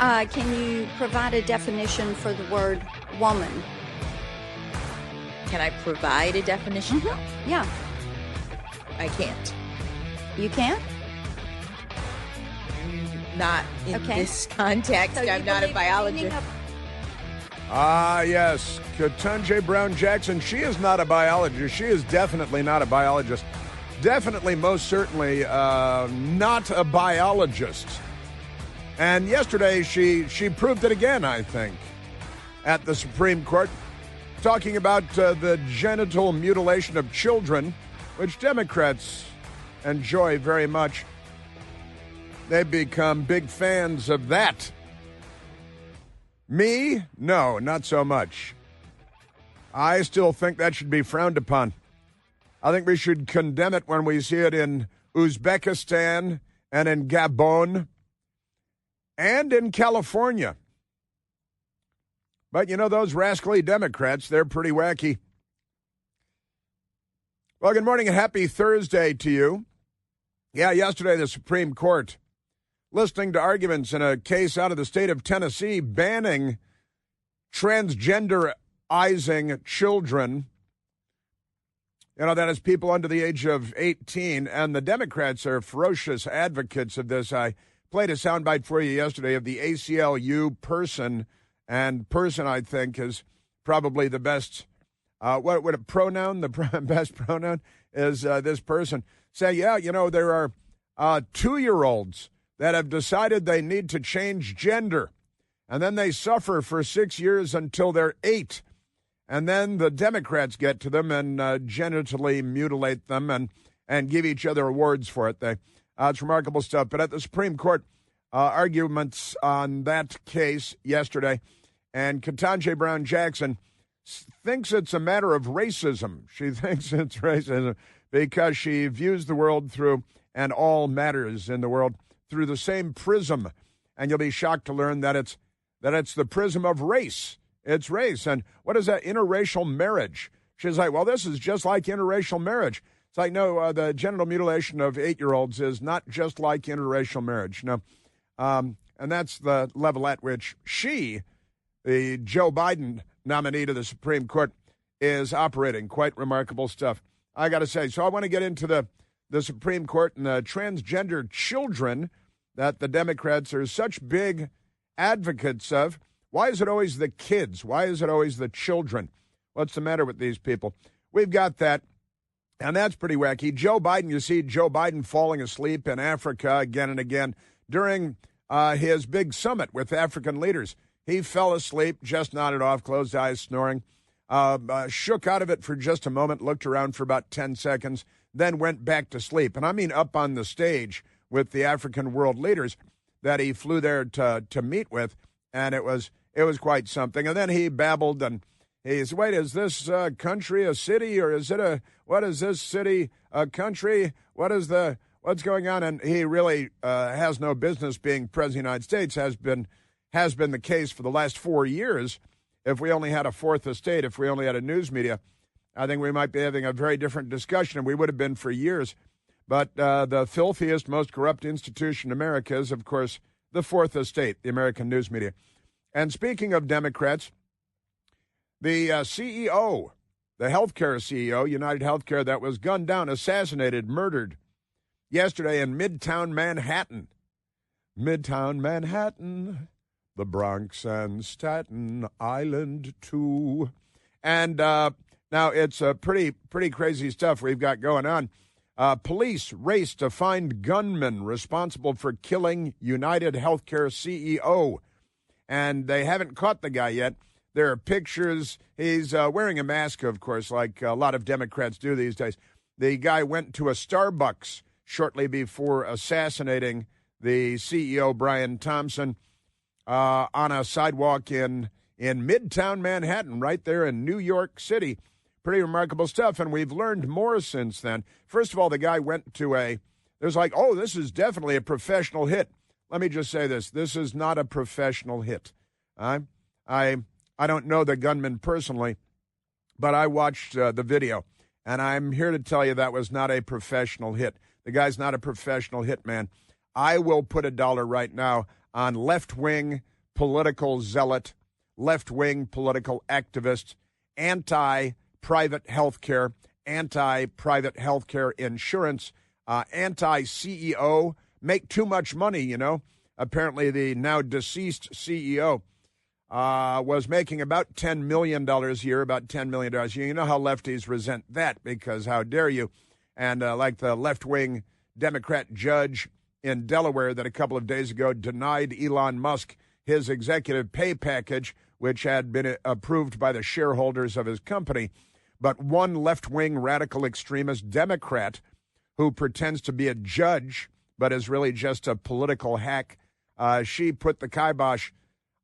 Can you provide a definition for the word woman? Can I provide a definition? Mm-hmm. Yeah. I can't. You can't? Not in this context. So I'm not a biologist. Yes. Ketanji Brown Jackson, she is not a biologist. She is definitely not a biologist. Definitely, most certainly, not a biologist. And yesterday, she proved it again, I think, at the Supreme Court, talking about the genital mutilation of children, which Democrats enjoy very much. They've become big fans of that. Me? No, not so much. I still think that should be frowned upon. I think we should condemn it when we see it in Uzbekistan and in Gabon and in California. But, you know, those rascally Democrats, they're pretty wacky. Well, good morning and happy Thursday to you. Yeah, yesterday the Supreme Court, listening to arguments in a case out of the state of Tennessee banning transgenderizing children. You know, that is people under the age of 18, and the Democrats are ferocious advocates of this. I played a soundbite for you yesterday of the ACLU person, and person, I think, is probably the best, what a pronoun, the best pronoun is this person. Say, yeah, you know, there are 2-year-olds that have decided they need to change gender, and then they suffer for 6 years until they're 8. And then the Democrats get to them and genitally mutilate them and give each other awards for it. It's remarkable stuff. But at the Supreme Court, arguments on that case yesterday, and Ketanji Brown Jackson thinks it's a matter of racism. She thinks it's racism because she views the world through, and all matters in the world, through the same prism. And you'll be shocked to learn that it's the prism of race. It's race. And what is that? Interracial marriage. She's like, well, this is just like interracial marriage. It's like, no, the genital mutilation of 8-year-olds is not just like interracial marriage. No. And that's the level at which she, the Joe Biden nominee to the Supreme Court, is operating. Quite remarkable stuff, I got to say. So I want to get into the Supreme Court and the transgender children that the Democrats are such big advocates of. Why is it always the kids? Why is it always the children? What's the matter with these people? We've got that, and that's pretty wacky. Joe Biden, you see Joe Biden falling asleep in Africa again and again during his big summit with African leaders. He fell asleep, just nodded off, closed eyes, snoring, shook out of it for just a moment, looked around for about 10 seconds, then went back to sleep. And I mean up on the stage with the African world leaders that he flew there to meet with, and it was quite something. And then he babbled, and he said, wait, is this country a city, or what is this city a country? What's going on? And he really has no business being president of the United States, has been the case for the last 4 years. If we only had a fourth estate, if we only had a news media, I think we might be having a very different discussion, and we would have been for years. But the filthiest, most corrupt institution in America is, of course, the fourth estate, the American news media. And speaking of Democrats, the CEO, the healthcare CEO, United Healthcare, that was gunned down, assassinated, murdered yesterday in Midtown Manhattan. Midtown Manhattan, the Bronx and Staten Island too. And now it's pretty crazy stuff we've got going on. Police race to find gunman responsible for killing United Healthcare CEO. And they haven't caught the guy yet. There are pictures. He's wearing a mask, of course, like a lot of Democrats do these days. The guy went to a Starbucks shortly before assassinating the CEO, Brian Thompson, on a sidewalk in Midtown Manhattan, right there in New York City. Pretty remarkable stuff, and we've learned more since then. First of all, the guy went to there's like, oh, this is definitely a professional hit. Let me just say this. This is not a professional hit. I don't know the gunman personally, but I watched the video, and I'm here to tell you that was not a professional hit. The guy's not a professional hitman. I will put $1 right now on left-wing political zealot, left-wing political activist, anti-private health care, anti-private health care insurance, anti-CEO, make too much money, you know. Apparently the now deceased CEO was making about $10 million a year, about $10 million a year. You know how lefties resent that because how dare you? And like the left-wing Democrat judge in Delaware that a couple of days ago denied Elon Musk his executive pay package, which had been approved by the shareholders of his company. But one left-wing radical extremist Democrat who pretends to be a judge but is really just a political hack, she put the kibosh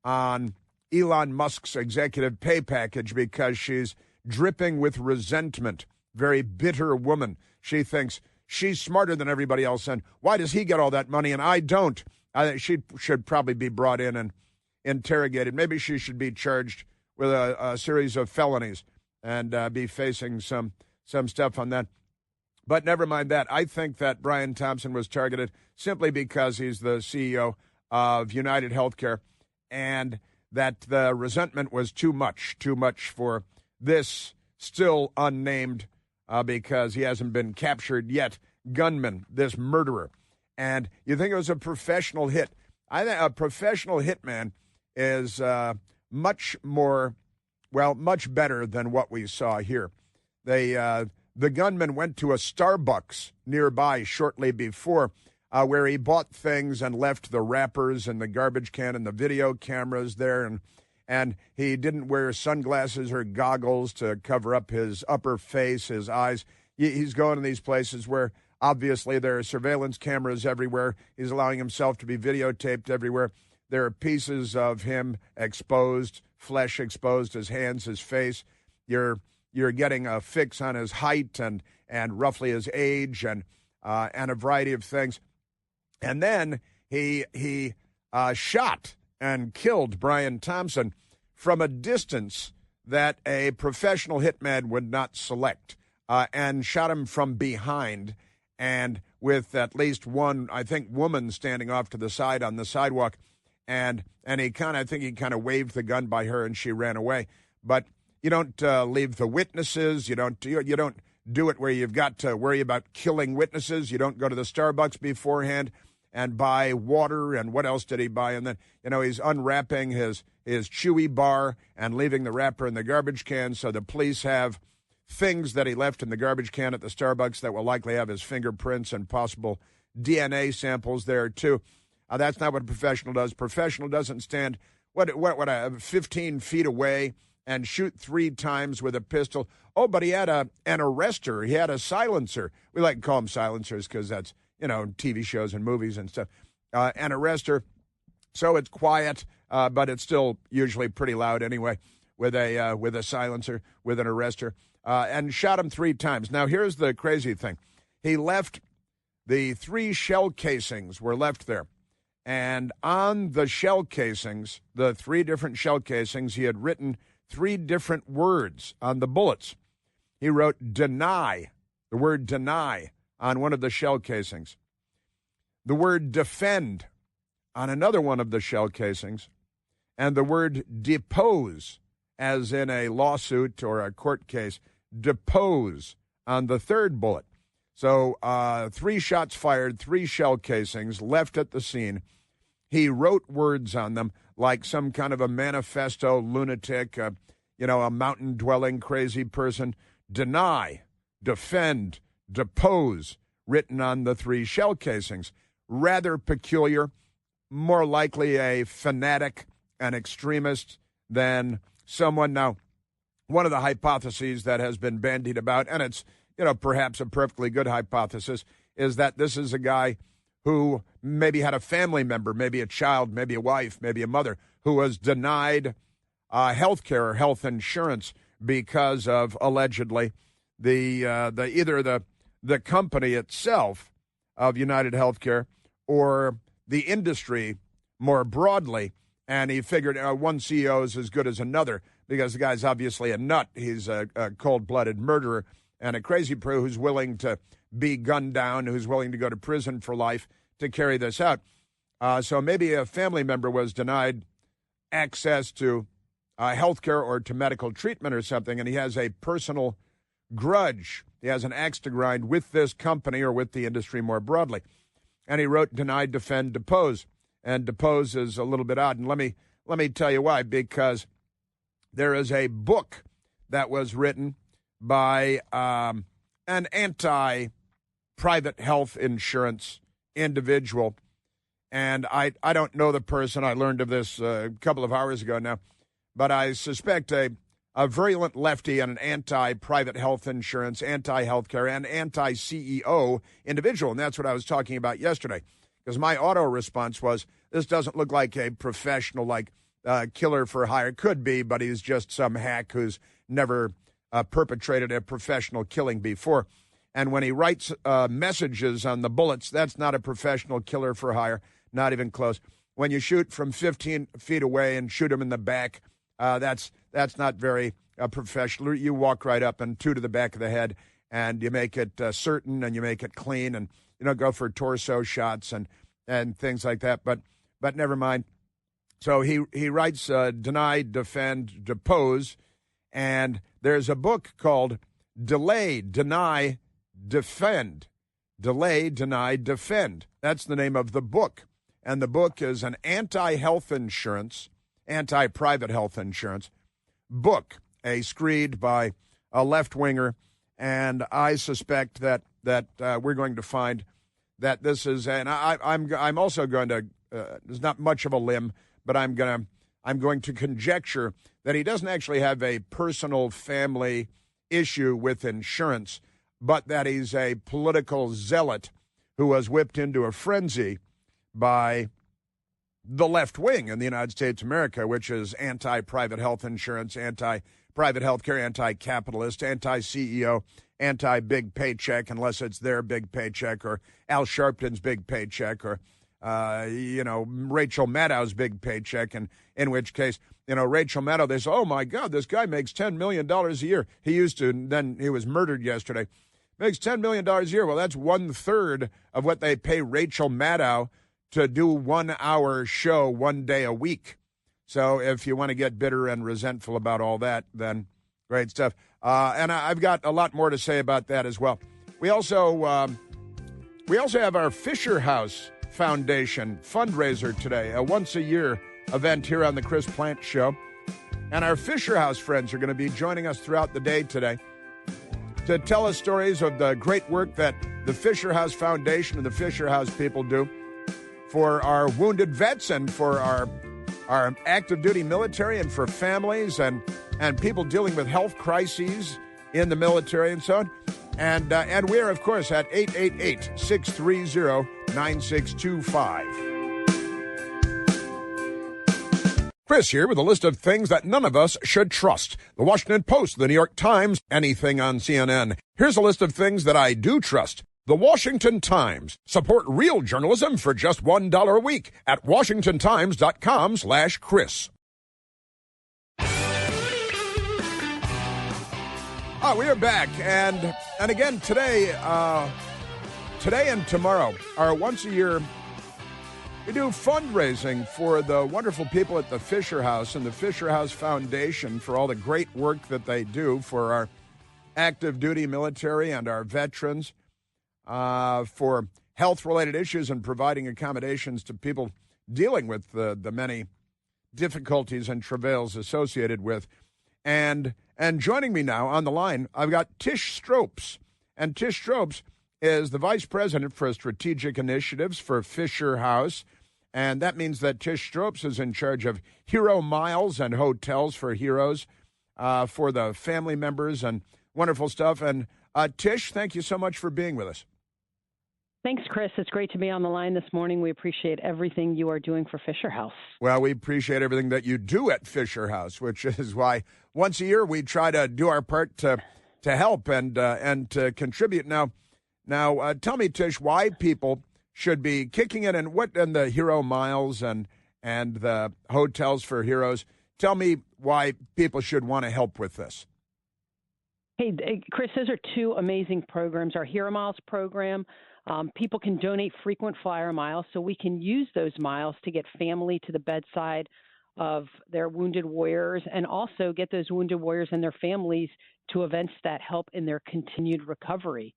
on Elon Musk's executive pay package because she's dripping with resentment. Very bitter woman. She thinks she's smarter than everybody else, and why does he get all that money and I don't? She should probably be brought in and interrogated. Maybe she should be charged with a series of felonies and be facing some stuff on that. But never mind that. I think that Brian Thompson was targeted simply because he's the CEO of United Healthcare, and that the resentment was too much for this still unnamed, because he hasn't been captured yet, gunman, this murderer. And you think it was a professional hit. I think a professional hitman is much better than what we saw here. The gunman went to a Starbucks nearby shortly before where he bought things and left the wrappers and the garbage can and the video cameras there. And he didn't wear sunglasses or goggles to cover up his upper face, his eyes. He's going to these places where obviously there are surveillance cameras everywhere. He's allowing himself to be videotaped everywhere. There are pieces of him exposed, flesh exposed, his hands, his face. You're getting a fix on his height and roughly his age and a variety of things. And then he shot and killed Brian Thompson from a distance that a professional hitman would not select, and shot him from behind, and with at least one, I think, woman standing off to the side on the sidewalk, and he kind of waved the gun by her and she ran away. But you don't leave the witnesses. You don't do it where you've got to worry about killing witnesses. You don't go to the Starbucks beforehand and buy water. And what else did he buy? And then, he's unwrapping his Chewy bar and leaving the wrapper in the garbage can. So the police have things that he left in the garbage can at the Starbucks that will likely have his fingerprints and possible DNA samples there too. That's not what a professional does. Professional doesn't stand 15 feet away and shoot 3 times with a pistol. Oh, but he had an arrestor. He had a silencer. We like to call them silencers because that's, TV shows and movies and stuff. An arrestor. So it's quiet, but it's still usually pretty loud anyway with a silencer, with an arrestor, and shot him 3 times. Now, here's the crazy thing. He left the 3 shell casings were left there. And on the shell casings, the 3 different shell casings, he had written 3 different words on the bullets. He wrote deny, the word deny, on one of the shell casings. The word defend on another one of the shell casings. And the word depose, as in a lawsuit or a court case, depose on the 3rd bullet. So 3 shots fired, 3 shell casings left at the scene. He wrote words on them like some kind of a manifesto lunatic, a mountain-dwelling crazy person. Deny, defend, depose, written on the 3 shell casings. Rather peculiar, more likely a fanatic, an extremist than someone. Now, one of the hypotheses that has been bandied about, and it's, perhaps a perfectly good hypothesis, is that this is a guy who maybe had a family member, maybe a child, maybe a wife, maybe a mother, who was denied health care or health insurance because of allegedly the company itself of United Healthcare or the industry more broadly. And he figured one CEO is as good as another because the guy's obviously a nut. He's a cold-blooded murderer and a crazy pro who's willing to be gunned down, who's willing to go to prison for life to carry this out. So maybe a family member was denied access to health care or to medical treatment or something, and he has a personal grudge. He has an axe to grind with this company or with the industry more broadly. And he wrote Deny, Defend, Depose. And depose is a little bit odd. And let me tell you why. Because there is a book that was written by an anti-private health insurance individual. And I don't know the person. I learned of this a couple of hours ago now. But I suspect a virulent lefty and an anti-private health insurance, anti-healthcare, and anti-CEO individual. And that's what I was talking about yesterday. Because my auto response was, this doesn't look like a professional, like killer for hire. Could be, but he's just some hack who's never perpetrated a professional killing before. And when he writes messages on the bullets, that's not a professional killer for hire, not even close. When you shoot from 15 feet away and shoot him in the back, that's not very professional. You walk right up and two to the back of the head, and you make it certain, and you make it clean, and you don't go for torso shots and things like that. But never mind. So he writes Deny, Defend, Depose, and there's a book called Delay, Deny, Defend. Delay, Deny, Defend. That's the name of the book. And the book is an anti-health insurance, anti-private health insurance book, a screed by a left-winger. And I suspect that we're going to find that this is, and I'm also going to, there's not much of a limb, but I'm going to conjecture that he doesn't actually have a personal family issue with insurance, but that he's a political zealot who was whipped into a frenzy by the left wing in the United States of America, which is anti-private health insurance, anti-private health care, anti-capitalist, anti-CEO, anti-big paycheck, unless it's their big paycheck, or Al Sharpton's big paycheck, or, Rachel Maddow's big paycheck, and in which case, Rachel Maddow, they say, oh, my God, this guy makes $10 million a year. He used to, and then he was murdered yesterday. Makes $10 million a year. Well, that's 1/3 of what they pay Rachel Maddow to do 1 hour show 1 day a week. So if you want to get bitter and resentful about all that, then great stuff. And I've got a lot more to say about that as well. We also have our Fisher House Foundation fundraiser today, a once-a-year event here on the Chris Plant Show. And our Fisher House friends are going to be joining us throughout the day today to tell us stories of the great work that the Fisher House Foundation and the Fisher House people do for our wounded vets and for our active duty military and for families and people dealing with health crises in the military and so on. And we're, of course, at 888-630-9625. Chris here with a list of things that none of us should trust. The Washington Post, the New York Times, anything on CNN. Here's a list of things that I do trust. The Washington Times. Support real journalism for just $1 a week at washingtontimes.com/Chris. We are back, and again today and tomorrow are once a year. We do fundraising for the wonderful people at the Fisher House and the Fisher House Foundation for all the great work that they do for our active duty military and our veterans, for health-related issues and providing accommodations to people dealing with the many difficulties and travails associated with. And joining me now on the line, I've got Tish Stropes. And Tish Stropes is the Vice President for Strategic Initiatives for Fisher House. And that means that Tish Stropes is in charge of hero miles and hotels for heroes, for the family members and wonderful stuff. And Tish, thank you so much for being with us. Thanks, Chris. It's great to be on the line this morning. We appreciate everything you are doing for Fisher House. Well, we appreciate everything that you do at Fisher House, which is why once a year we try to do our part to help and to contribute. Now, tell me, Tish, why people should be kicking it and the hero miles and the hotels for heroes. Tell me why people should want to help with this. Hey, Chris, those are two amazing programs. Our Hero Miles program, people can donate frequent flyer miles, so we can use those miles to get family to the bedside of their wounded warriors and also get those wounded warriors and their families to events that help in their continued recovery.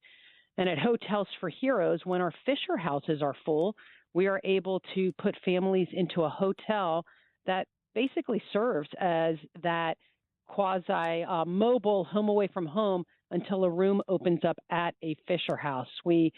And at Hotels for Heroes, when our Fisher houses are full, we are able to put families into a hotel that basically serves as that quasi mobile home away from home until a room opens up at a Fisher house. We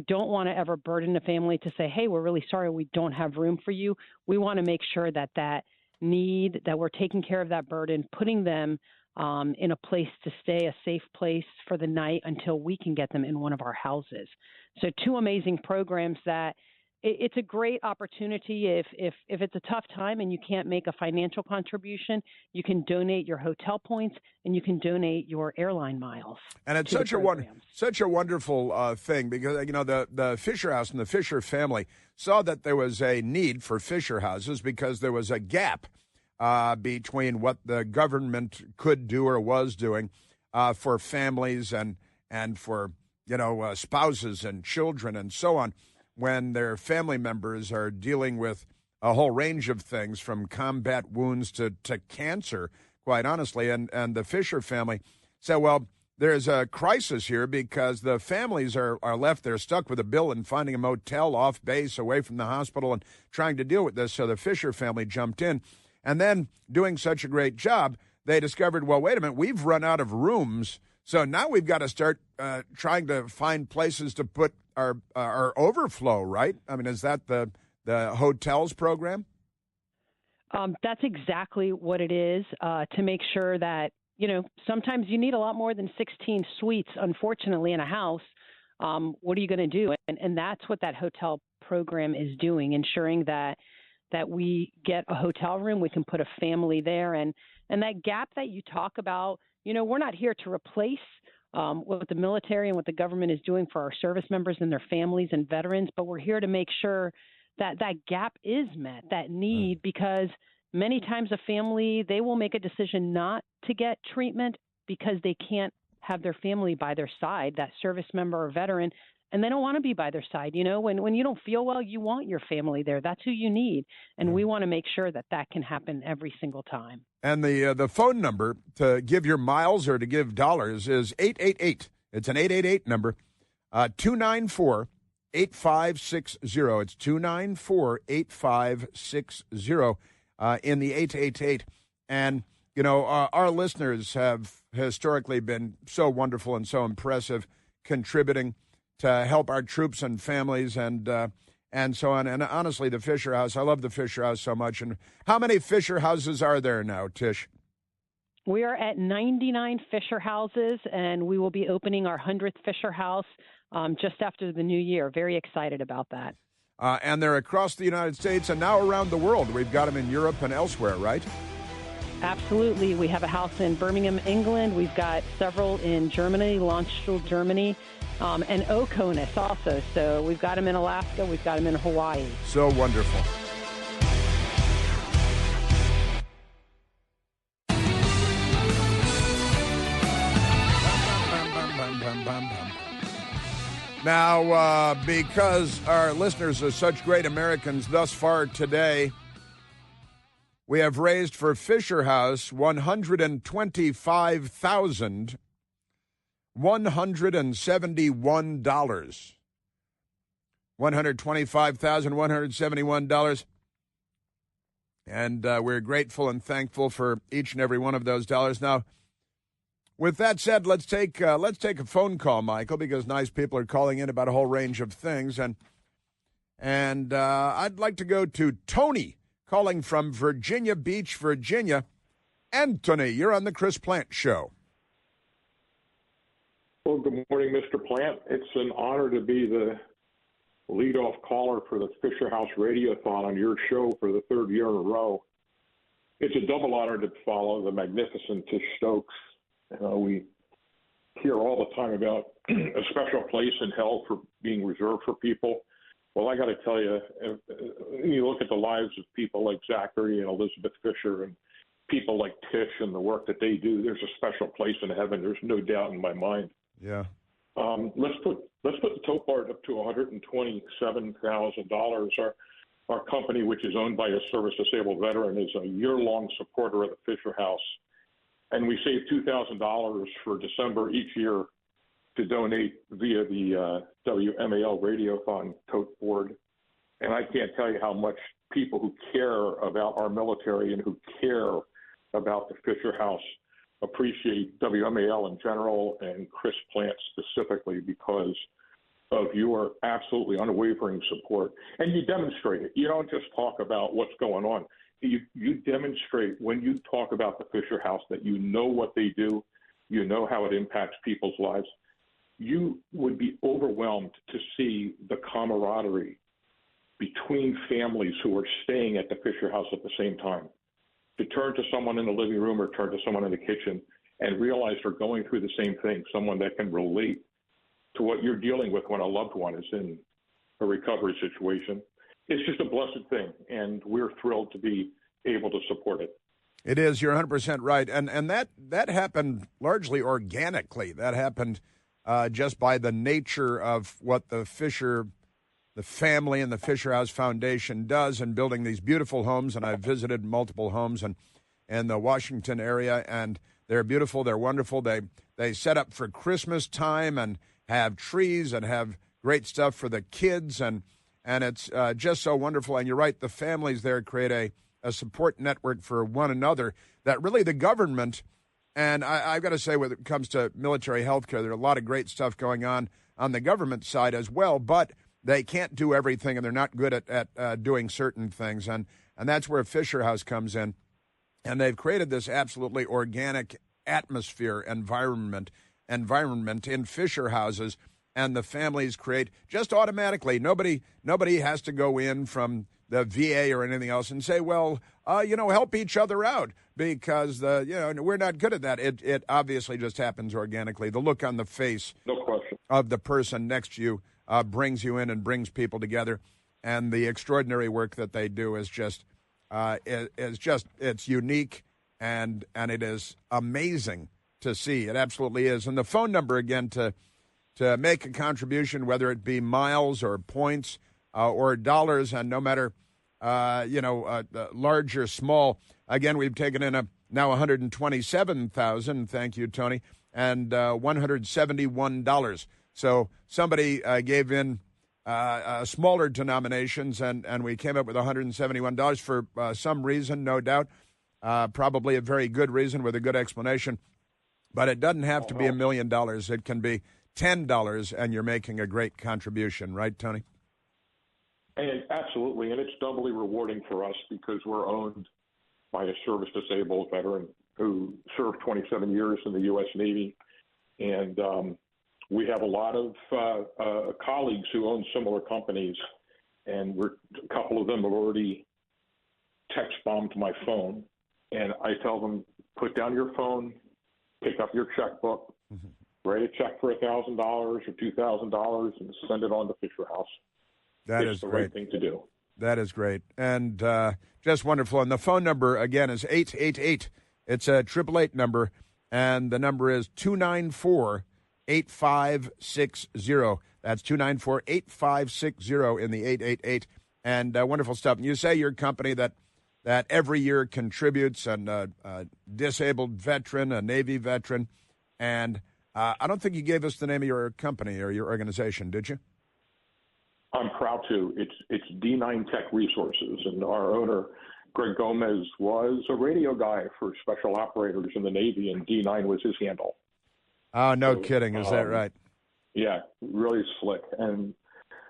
don't want to ever burden a family to say, hey, we're really sorry we don't have room for you. We want to make sure that need, that we're taking care of that burden, putting them in a place to stay, a safe place for the night until we can get them in one of our houses. So two amazing programs that it's a great opportunity. If it's a tough time and you can't make a financial contribution, you can donate your hotel points and you can donate your airline miles. And it's such a wonderful thing because the Fisher House and the Fisher family saw that there was a need for Fisher houses because there was a gap between what the government could do or was doing for families and for spouses and children and so on, when their family members are dealing with a whole range of things from combat wounds to cancer, quite honestly. And the Fisher family said, well, there's a crisis here because the families are left there stuck with a bill and finding a motel off base away from the hospital and trying to deal with this. So the Fisher family jumped in. And then doing such a great job, they discovered, well, wait a minute, we've run out of rooms. So now we've got to start trying to find places to put our overflow, right? I mean, is that the hotels program? That's exactly what it is, to make sure that, sometimes you need a lot more than 16 suites, unfortunately, in a house. What are you going to do? And that's what that hotel program is doing, ensuring that we get a hotel room, we can put a family there. And that gap that you talk about, we're not here to replace what the military and what the government is doing for our service members and their families and veterans, but we're here to make sure that gap is met, that need, because many times a family, they will make a decision not to get treatment because they can't have their family by their side, that service member or veteran, and they don't want to be by their side. When you don't feel well, you want your family there. That's who you need. And we want to make sure that can happen every single time. And the phone number to give your miles or to give dollars is 888. It's an 888 number, 294-8560. It's 294-8560 in the 888. And, our listeners have historically been so wonderful and so impressive, contributing to help our troops and families and so on. And honestly, the Fisher House, I love the Fisher House so much. And how many Fisher houses are there now, Tish? We are at 99 Fisher houses, and we will be opening our 100th Fisher house just after the new year. Very excited about that. And they're across the United States and now around the world. We've got them in Europe and elsewhere, right? Absolutely. We have a house in Birmingham, England. We've got several in Germany, Landstuhl, Germany, and Oconus also. So we've got them in Alaska. We've got them in Hawaii. So wonderful. Now, because our listeners are such great Americans thus far today, we have raised for Fisher House $125,171. $125,171. And we're grateful and thankful for each and every one of those dollars. Now, with that said, let's take a phone call, Michael, because nice people are calling in about a whole range of things. And I'd like to go to Tony, calling from Virginia Beach, Virginia. Anthony, you're on the Chris Plant Show. Well, good morning, Mr. Plant. It's an honor to be the leadoff caller for the Fisher House Radiothon on your show for the third year in a row. It's a double honor to follow the magnificent Tish Stokes. We hear all the time about a special place in hell for being reserved for people. Well, I got to tell you, you look at the lives of people like Zachary and Elizabeth Fisher and people like Tish and the work that they do, there's a special place in heaven. There's no doubt in my mind. Yeah. Let's put the tow part up to $127,000. Our company, which is owned by a service-disabled veteran, is a year-long supporter of the Fisher House. And we save $2,000 for December each year to donate via the WMAL Radiothon tote board. And I can't tell you how much people who care about our military and who care about the Fisher House appreciate WMAL in general and Chris Plant specifically because of your absolutely unwavering support. And you demonstrate it. You don't just talk about what's going on. You demonstrate when you talk about the Fisher House that you know what they do, you know how it impacts people's lives. You would be overwhelmed to see the camaraderie between families who are staying at the Fisher House at the same time. To turn to someone in the living room or turn to someone in the kitchen and realize they're going through the same thing, someone that can relate to what you're dealing with when a loved one is in a recovery situation. It's just a blessed thing, and we're thrilled to be able to support it. It is. You're 100% right. And that happened largely organically. That happened just by the nature of what the family and the Fisher House Foundation does in building these beautiful homes. And I've visited multiple homes in the Washington area, and they're beautiful. They're wonderful. They set up for Christmas time and have trees and have great stuff for the kids. And it's just so wonderful. And you're right, the families there create a support network for one another that really the government, and I've got to say when it comes to military health care, there's a lot of great stuff going on the government side as well, but they can't do everything and they're not good at doing certain things. And that's where Fisher House comes in. And they've created this absolutely organic atmosphere, environment in Fisher houses, and the families create just automatically. Nobody has to go in from the VA or anything else and say, well, help each other out because we're not good at that. It obviously just happens organically. The look on the face of the person next to you brings you in and brings people together, and the extraordinary work that they do is just it's unique and it is amazing to see. It absolutely is. And the phone number again to make a contribution, whether it be miles or points or dollars, and no matter large or small. Again, we've taken in now 127,000. Thank you, Tony, and $171. So somebody gave in smaller denominations, and we came up with $171 for some reason, no doubt, probably a very good reason with a good explanation. But it doesn't have to be $1 million. It can be $10, and you're making a great contribution, right, Tony? And absolutely, and it's doubly rewarding for us because we're owned by a service-disabled veteran who served 27 years in the U.S. Navy, and we have a lot of colleagues who own similar companies, and a couple of them have already text-bombed my phone, and I tell them, put down your phone, pick up your checkbook, write a check for $1,000 or $2,000, and send it on to Fisher House. That is the great. Right thing to do. That is great. And just wonderful. And the phone number, again, is 888. It's a 888 number, and the number is 294-8560. That's 294-8560 in the 888. And wonderful stuff. And you say your company that every year contributes a disabled veteran, a Navy veteran. And I don't think you gave us the name of your company or your organization, did you? I'm proud to. It's D9 Tech Resources, and our owner, Greg Gomez, was a radio guy for special operators in the Navy, and D9 was his handle. Oh, no kidding. Is that right? Yeah, really slick. And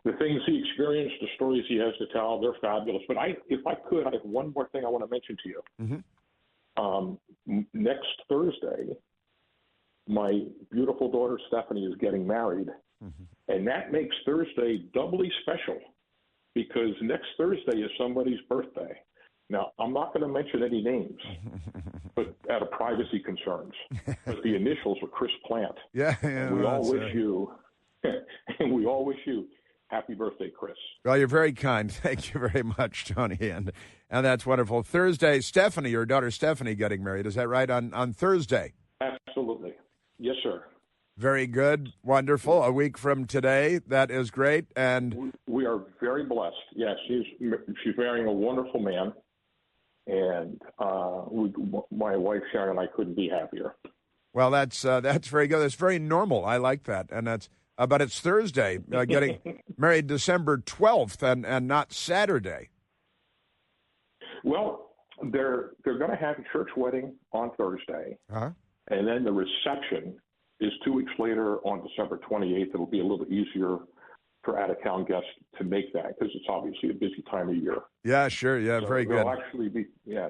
the things he experienced, the stories he has to tell, they're fabulous. But if I could, I have one more thing I want to mention to you. Mm-hmm. Next Thursday, my beautiful daughter Stephanie is getting married. Mm-hmm. And that makes Thursday doubly special because next Thursday is somebody's birthday. Now, I'm not going to mention any names, but out of privacy concerns. But the initials are Chris Plant. Yeah, and we all wish you, happy birthday, Chris. Well, you're very kind. Thank you very much, Tony. And that's wonderful. Thursday, Stephanie, your daughter Stephanie, getting married. Is that right? On Thursday? Absolutely. Yes, sir. Very good. Wonderful. A week from today. That is great. And We are very blessed. Yes, she's marrying a wonderful man, and my wife Sharon and I couldn't be happier. Well, that's very good. That's very normal. I like that, and that's. But it's Thursday, getting married December 12th, and not Saturday. Well, they're going to have a church wedding on Thursday, and then the reception is 2 weeks later on December 28th. It'll be a little easier for out-of-town guests to make that because it's obviously a busy time of year. Yeah, sure. Yeah, so very good. There'll actually be 2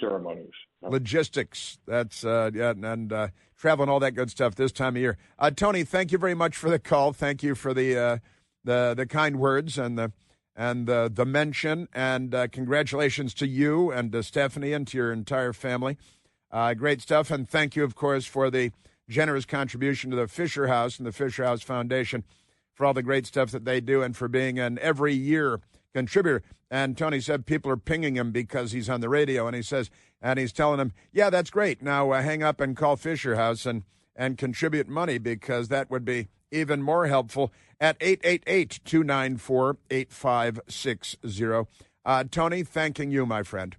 ceremonies. Logistics. That's and travel and all that good stuff this time of year. Tony, thank you very much for the call. Thank you for the kind words and the mention, and congratulations to you and to Stephanie and to your entire family. Great stuff, and thank you, of course, for the generous contribution to the Fisher House and the Fisher House Foundation for all the great stuff that they do and for being an every year contributor. And Tony said people are pinging him because he's on the radio, and he's telling them, yeah, that's great. Now hang up and call Fisher House and contribute money, because that would be even more helpful at 888-294-8560. Tony, thanking you, my friend.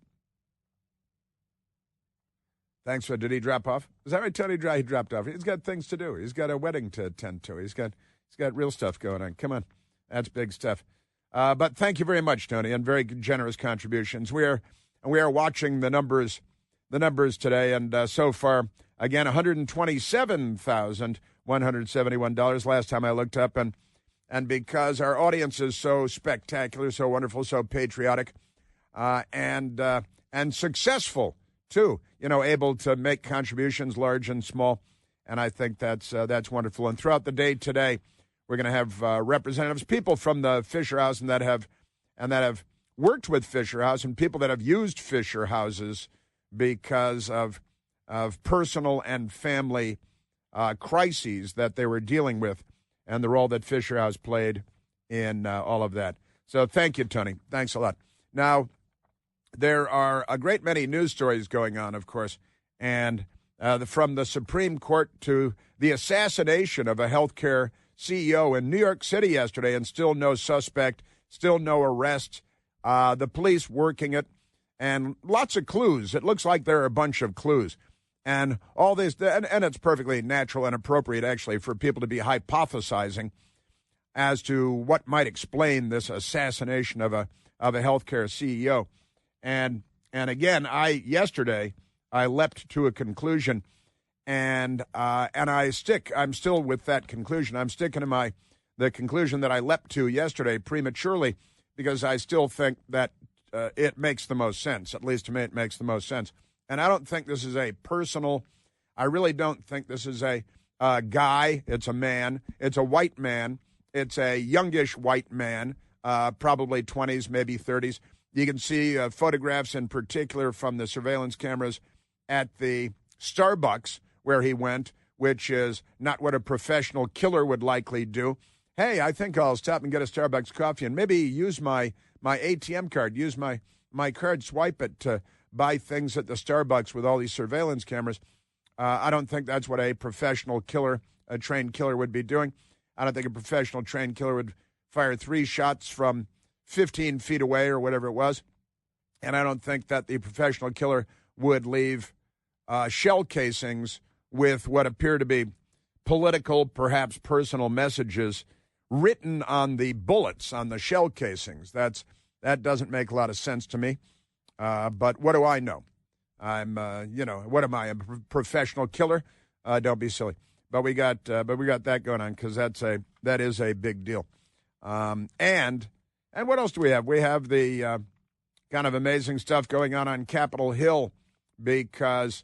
Thanks for. Did he drop off? Is that right, Tony? He dropped off. He's got things to do. He's got a wedding to attend to. He's got real stuff going on. Come on, that's big stuff. But thank you very much, Tony, and very generous contributions. We are watching the numbers today, and so far, again, $127,171 last time I looked up, and because our audience is so spectacular, so wonderful, so patriotic, and successful too, able to make contributions large and small, and I think that's wonderful. And throughout the day today, we're going to have representatives, people from the Fisher House, and that have worked with Fisher House, and people that have used Fisher Houses because of personal and family crises that they were dealing with, and the role that Fisher House played in all of that. So thank you, Tony. Thanks a lot. Now, there are a great many news stories going on, of course, and from the Supreme Court to the assassination of a healthcare CEO in New York City yesterday, and still no suspect, still no arrest. The police working it, and lots of clues. It looks like there are a bunch of clues. And all this, and it's perfectly natural and appropriate, actually, for people to be hypothesizing as to what might explain this assassination of a healthcare CEO. And again, yesterday I leapt to a conclusion, and I'm still with that conclusion. I'm sticking to the conclusion that I leapt to yesterday prematurely, because I still think that it makes the most sense. At least to me, it makes the most sense. And I don't think this is I really don't think this is a guy. It's a man. It's a white man. It's a youngish white man, probably 20s, maybe 30s. You can see photographs in particular from the surveillance cameras at the Starbucks where he went, which is not what a professional killer would likely do. Hey, I think I'll stop and get a Starbucks coffee and maybe use my ATM card, use my card, swipe it to buy things at the Starbucks with all these surveillance cameras. I don't think that's what a professional killer, a trained killer, would be doing. I don't think a professional trained killer would fire 3 shots from 15 feet away or whatever it was. And I don't think that the professional killer would leave shell casings with what appear to be political, perhaps personal messages written on the bullets, on the shell casings. That doesn't make a lot of sense to me. But what do I know? I'm, what am I, a professional killer? Don't be silly. But we got that going on, because that is a big deal. And what else do we have? We have the kind of amazing stuff going on Capitol Hill, because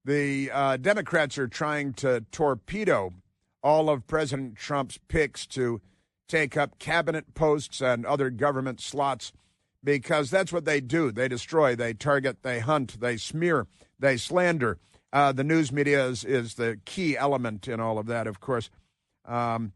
the Democrats are trying to torpedo all of President Trump's picks to take up cabinet posts and other government slots, because that's what they do. They destroy, they target, they hunt, they smear, they slander. The news media is the key element in all of that, of course. And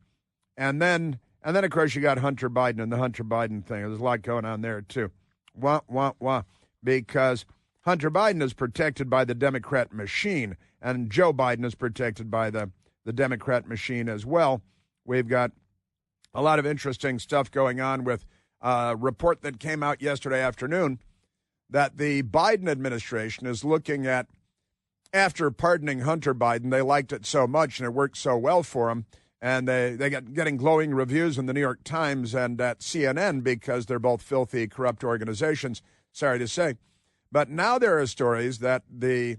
then, of course, you got Hunter Biden and the Hunter Biden thing. There's a lot going on there, too. Wah, wah, wah. Because Hunter Biden is protected by the Democrat machine, and Joe Biden is protected by the Democrat machine as well. We've got A lot of interesting stuff going on with a report that came out yesterday afternoon that the Biden administration is looking at, after pardoning Hunter Biden, they liked it so much and it worked so well for them, and they got getting glowing reviews in the New York Times and at CNN because they're both filthy, corrupt organizations, sorry to say. But now there are stories that the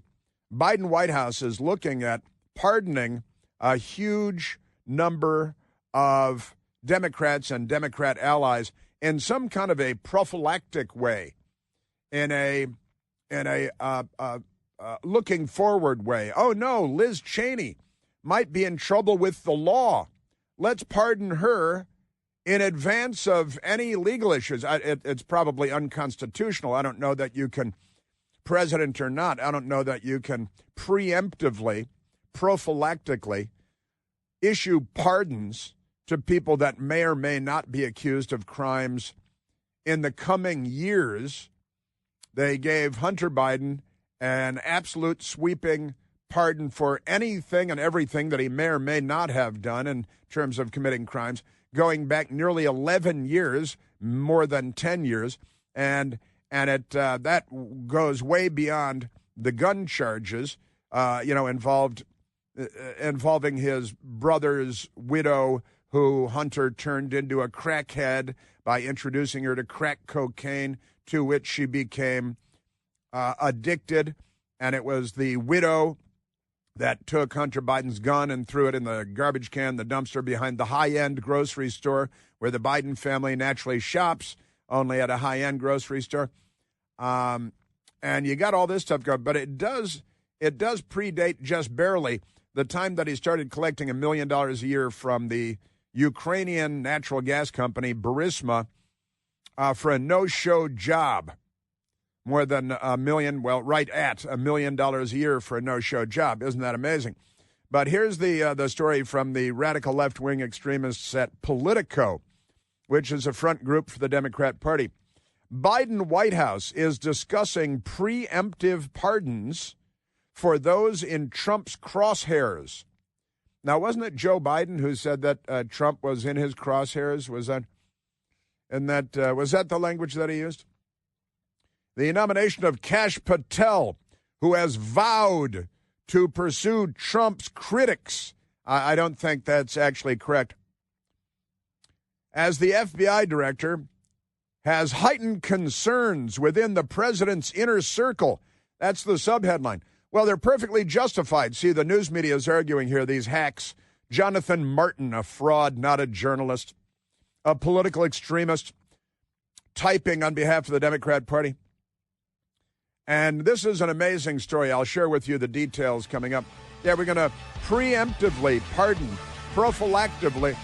Biden White House is looking at pardoning a huge number of Democrats and Democrat allies in some kind of a prophylactic way, in a looking forward way. Oh no, Liz Cheney might be in trouble with the law. Let's pardon her in advance of any legal issues. It's probably unconstitutional. I don't know that you can, president or not, I don't know that you can preemptively, prophylactically issue pardons to people that may or may not be accused of crimes in the coming years. They gave Hunter Biden an absolute sweeping pardon for anything and everything that he may or may not have done in terms of committing crimes, going back nearly 11 years, more than 10 years, and that goes way beyond the gun charges, involving his brother's widow, who Hunter turned into a crackhead by introducing her to crack cocaine, to which she became addicted. And it was the widow that took Hunter Biden's gun and threw it in the garbage can, the dumpster behind the high-end grocery store where the Biden family naturally shops, only at a high-end grocery store. And you got all this stuff going, but it does predate just barely the time that he started collecting $1 million a year from the Ukrainian natural gas company Burisma for a no-show job. More than $1 million, well, right at $1 million a year for a no-show job. Isn't that amazing? But here's the story from the radical left-wing extremists at Politico, which is a front group for the Democrat Party. Biden White House is discussing preemptive pardons for those in Trump's crosshairs. Now, wasn't it Joe Biden who said that Trump was in his crosshairs? Was that the language that he used? The nomination of Kash Patel, who has vowed to pursue Trump's critics. I don't think that's actually correct. As the FBI director, has heightened concerns within the president's inner circle. That's the subheadline. Well, they're perfectly justified. See, the news media is arguing here, these hacks. Jonathan Martin, a fraud, not a journalist, a political extremist, typing on behalf of the Democrat Party. And this is an amazing story. I'll share with you the details coming up. Yeah, we're going to preemptively pardon, prophylactically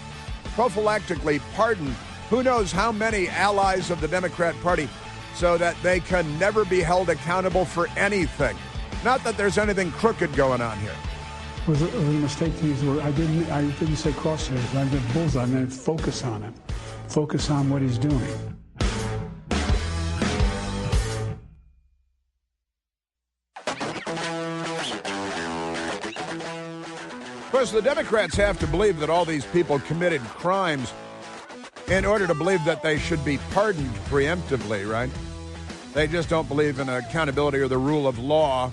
pardon who knows how many allies of the Democrat Party so that they can never be held accountable for anything. Not that there's anything crooked going on here. It was a mistake to use the word. I didn't say crosshairs. I meant bullseye. I meant focus on him. Focus on what he's doing. Of course, the Democrats have to believe that all these people committed crimes in order to believe that they should be pardoned preemptively, right? They just don't believe in accountability or the rule of law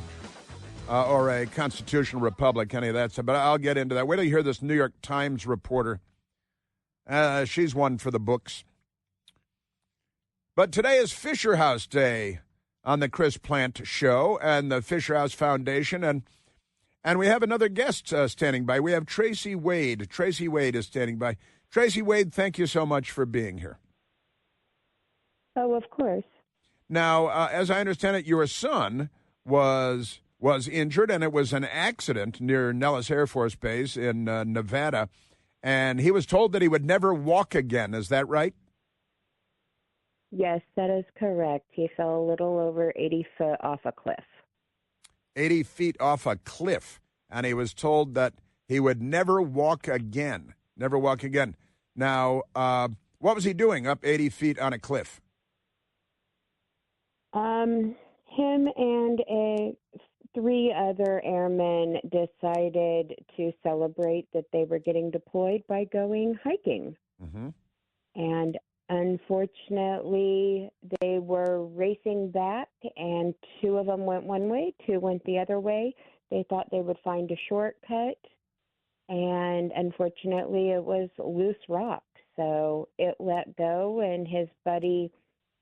or a constitutional republic, any of that stuff. But I'll get into that. Wait till you hear this New York Times reporter. She's one for the books. But today is Fisher House Day on the Chris Plant Show and the Fisher House Foundation. And we have another guest standing by. We have Tracy Wade. Tracy Wade is standing by. Tracy Wade, thank you so much for being here. Oh, of course. Now, as I understand it, your son was injured, and it was an accident near Nellis Air Force Base in Nevada, and he was told that he would never walk again. Is that right? Yes, that is correct. He fell a little over 80 feet off a cliff. 80 feet off a cliff, and he was told that he would never walk again. Never walk again. Now, what was he doing up 80 feet on a cliff? Him and three other airmen decided to celebrate that they were getting deployed by going hiking. Mm-hmm. And unfortunately, they were racing back, and two of them went one way, two went the other way. They thought they would find a shortcut, and unfortunately, it was loose rock. So it let go, and his buddy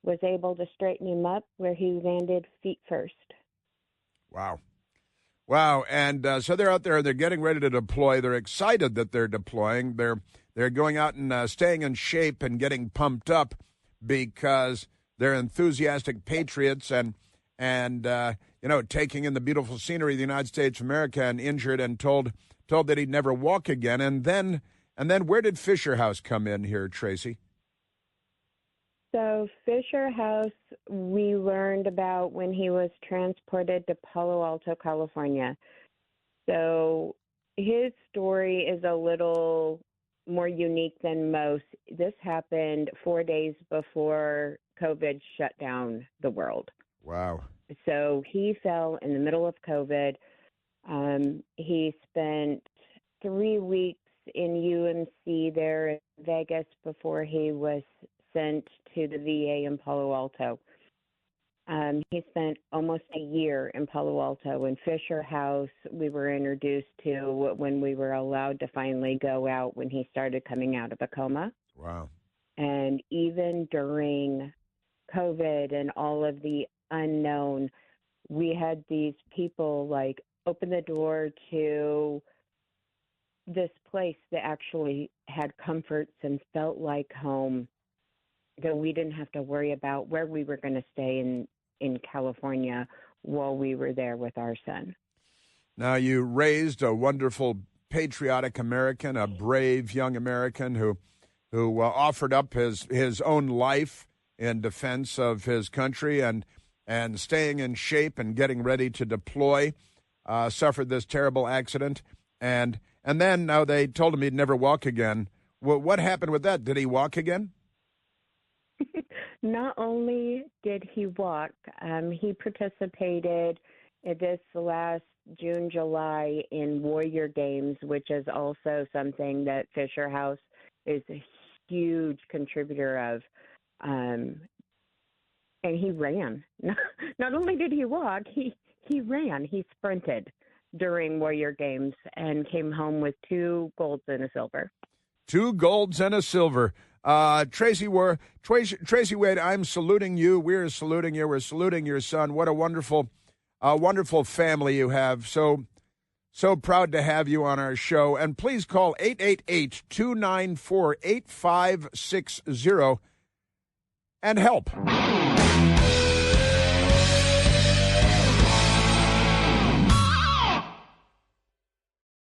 was able to straighten him up where he landed feet first. Wow. Wow. And so they're out there, they're getting ready to deploy. They're excited that they're deploying. They're going out and staying in shape and getting pumped up because they're enthusiastic patriots and taking in the beautiful scenery of the United States of America, and injured and told that he'd never walk again. And then where did Fisher House come in here, Tracy? So Fisher House, we learned about when he was transported to Palo Alto, California. So his story is a little more unique than most. This happened 4 days before COVID shut down the world. Wow. So he fell in the middle of COVID. He spent 3 weeks in UMC there in Vegas before he was sent to the VA in Palo Alto. He spent almost a year in Palo Alto. In Fisher House, we were introduced to when we were allowed to finally go out when he started coming out of a coma. Wow. And even during COVID and all of the unknown, we had these people like open the door to this place that actually had comforts and felt like home, that we didn't have to worry about where we were going to stay in California while we were there with our son. Now, you raised a wonderful patriotic American, a brave young American who offered up his own life in defense of his country and staying in shape and getting ready to deploy, suffered this terrible accident. And then now they told him he'd never walk again. Well, what happened with that? Did he walk again? Not only did he walk, he participated this last June, July in Warrior Games, which is also something that Fisher House is a huge contributor of. And he ran. Not only did he walk, he ran. He sprinted during Warrior Games and came home with 2 golds and a silver. 2 golds and a silver. Tracy Wade, I'm saluting you. We're saluting you. We're saluting your son. What a wonderful family you have. So proud to have you on our show. And please call 888-294-8560 and help.